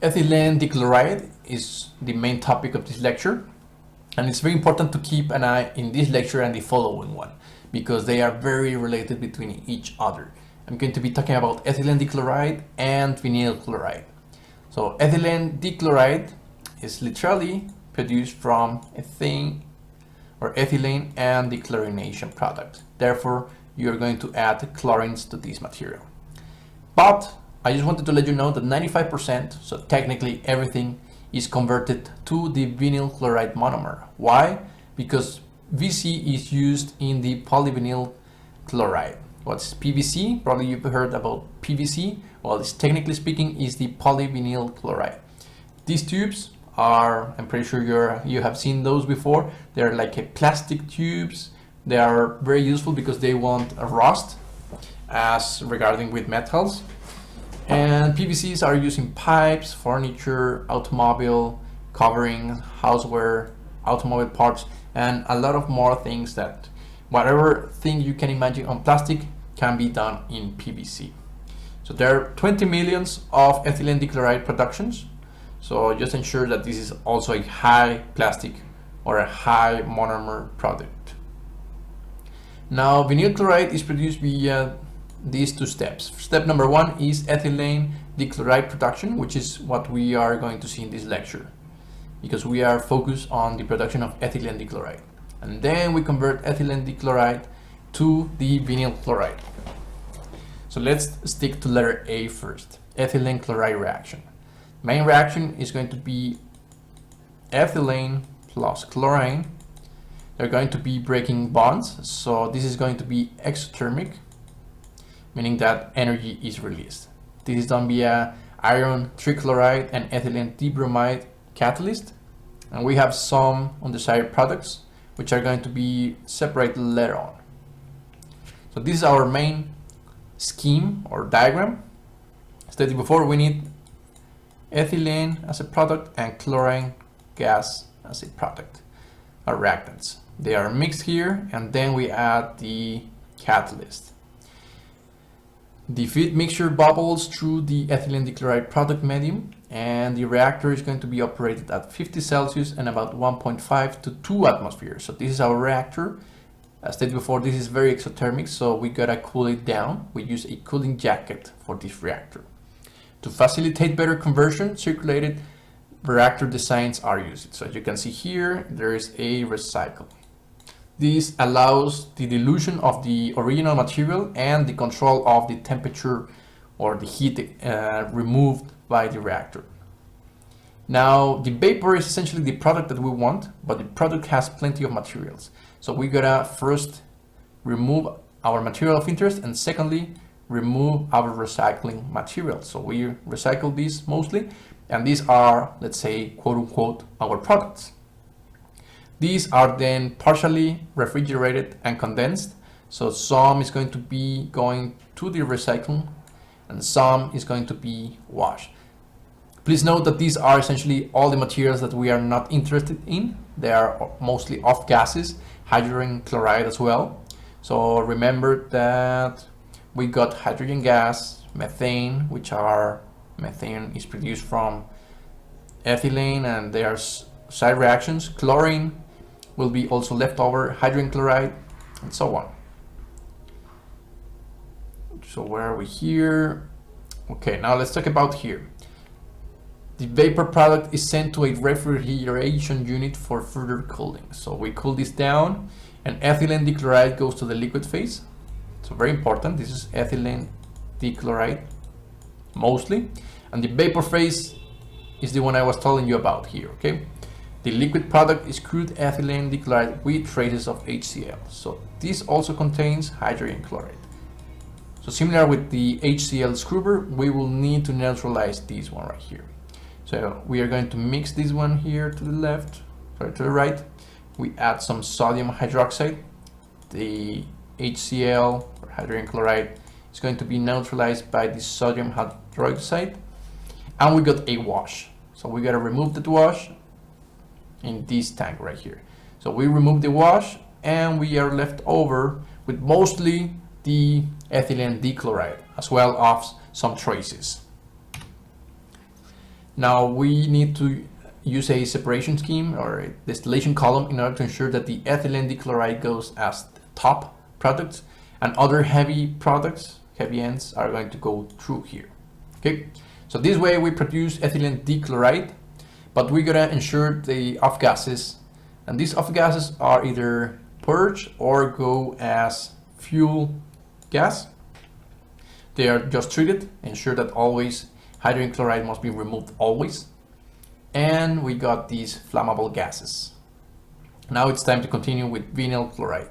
Ethylene dichloride is the main topic of this lecture, and it's very important to keep an eye in this lecture and the following one because they are very related between each other. I'm going to be talking about ethylene dichloride and vinyl chloride. So ethylene dichloride is literally produced from ethane or ethylene and the chlorination product. Therefore, you're going to add chlorines to this material. But I just wanted to let you know that 95%, so technically everything, is converted to the vinyl chloride monomer. Why? Because VC is used in the polyvinyl chloride. What's PVC? Probably you've heard about PVC. Well, it's technically speaking is the polyvinyl chloride. These tubes are, I'm pretty sure you have seen those before. They're like a plastic tubes. They are very useful because they won't rust as regarding with metals. And PVCs are used in pipes, furniture, automobile covering, houseware, automobile parts, and a lot of more things that whatever thing you can imagine on plastic can be done in PVC. So there are 20 millions of ethylene dichloride productions. So just ensure that this is also a high plastic or a high monomer product. Now vinyl chloride is produced via these two steps. Step number one is ethylene dichloride production, which is what we are going to see in this lecture because we are focused on the production of ethylene dichloride. And then we convert ethylene dichloride to the vinyl chloride. So let's stick to letter A first, ethylene chloride reaction. Main reaction is going to be ethylene plus chlorine. They're going to be breaking bonds, so this is going to be exothermic, meaning that energy is released. This is done via iron trichloride and ethylene dibromide catalyst, and we have some undesired products which are going to be separated later on. So this is our main scheme or diagram. Stated before, we need ethylene as a product and chlorine gas as a product, or reactants. They are mixed here, and then we add the catalyst. The feed mixture bubbles through the ethylene dichloride product medium, and the reactor is going to be operated at 50 Celsius and about 1.5 to 2 atmospheres. So this is our reactor. As stated before, this is very exothermic, so we gotta cool it down. We use a cooling jacket for this reactor. To facilitate better conversion, circulated reactor designs are used. So as you can see here, there is a recycle. This allows the dilution of the original material and the control of the temperature or the heat removed by the reactor. Now, the vapor is essentially the product that we want, but the product has plenty of materials. So we gotta first remove our material of interest, and secondly, remove our recycling material. So we recycle these mostly, and these are, let's say, quote unquote, our products. These are then partially refrigerated and condensed. So some is going to be going to the recycling and some is going to be washed. Please note that these are essentially all the materials that we are not interested in. They are mostly off gases, hydrogen chloride as well. So remember that we got hydrogen gas, methane, methane is produced from ethylene, and there are side reactions. Chlorine will be also leftover, hydrogen chloride, and so on. So where are we here? Okay, now let's talk about here. The vapor product is sent to a refrigeration unit for further cooling. So we cool this down, and ethylene dichloride goes to the liquid phase. So very important, this is ethylene dichloride mostly, and the vapor phase is the one I was telling you about here, okay? The liquid product is crude ethylene dichloride with traces of HCl. So this also contains hydrogen chloride. So similar with the HCl scrubber, we will need to neutralize this one right here. So we are going to mix this one here to the left, sorry, to the right. We add some sodium hydroxide. The HCl or hydrogen chloride is going to be neutralized by the sodium hydroxide, and we got a wash. So we got to remove that wash in this tank right here. So we remove the wash and we are left over with mostly the ethylene dichloride as well as some traces. Now we need to use a separation scheme or a distillation column in order to ensure that the ethylene dichloride goes as the top products and other heavy products, heavy ends, are going to go through here. Okay, so this way we produce ethylene dichloride, but we're gonna ensure the off gases, and these off gases are either purged or go as fuel gas. They are just treated, ensure that always hydrogen chloride must be removed always. And we got these flammable gases. Now it's time to continue with vinyl chloride.